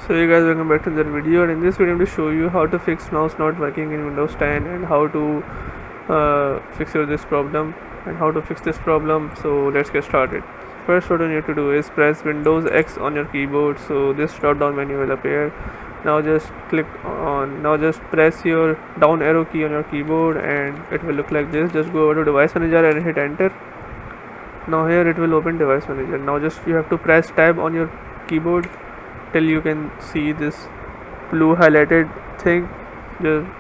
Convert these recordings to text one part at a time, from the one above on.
So hey guys, welcome back to the video, and in this video I'm going to show you how to fix mouse not working in Windows 10 and how to fix this problem and how to fix this problem. So let's get started. First, what you need to do is press Windows X on your keyboard. So this drop down menu will appear. Now just press your down arrow key on your keyboard and it will look like this. Just go over to device manager and hit enter. Now here it will open device manager. Now just you have to press tab on your keyboard till you can see this blue highlighted thing. Just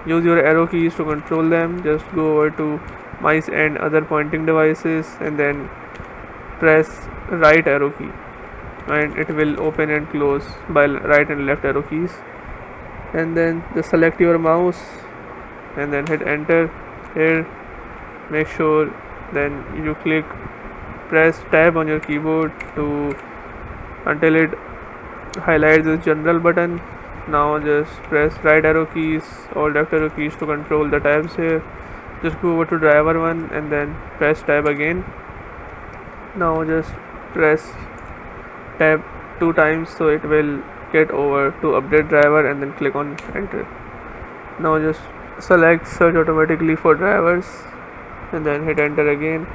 use your arrow keys to control them. Just go over to mice and other pointing devices and then press right arrow key and it will open and close by right and left arrow keys, and then just select your mouse and then hit enter. Here make sure then you press tab on your keyboard to until it highlights this general button. Now just press right arrow keys or left arrow keys to control the tabs here. Just go over to driver 1 and then press tab again. Now just press tab 2 times so it will get over to update driver and then click on enter. Now just select search automatically for drivers and then hit enter again,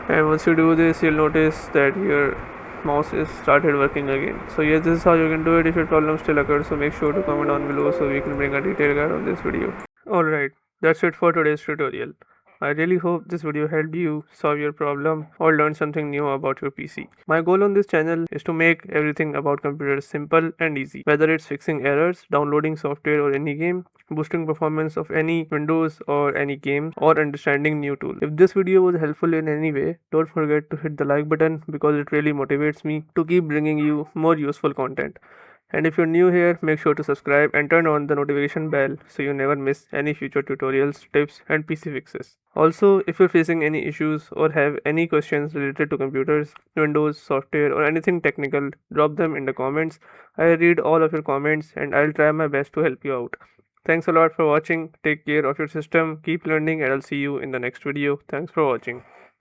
and once you do this you'll notice that your mouse is started working again. So yes, this is how you can do it if your problem still occurs. So make sure to comment down below so we can bring a detailed guide on this video. Alright, that's it for today's tutorial. I really hope this video helped you solve your problem or learn something new about your PC. My goal on this channel is to make everything about computers simple and easy, whether it's fixing errors, downloading software or any game, boosting performance of any Windows or any game, or understanding new tools. If this video was helpful in any way, don't forget to hit the like button because it really motivates me to keep bringing you more useful content. And if you're new here, make sure to subscribe and turn on the notification bell so you never miss any future tutorials, tips and PC fixes. Also, if you're facing any issues or have any questions related to computers, Windows, software or anything technical, drop them in the comments. I read all of your comments and I'll try my best to help you out. Thanks a lot for watching. Take care of your system, keep learning, and I'll see you in the next video. Thanks for watching.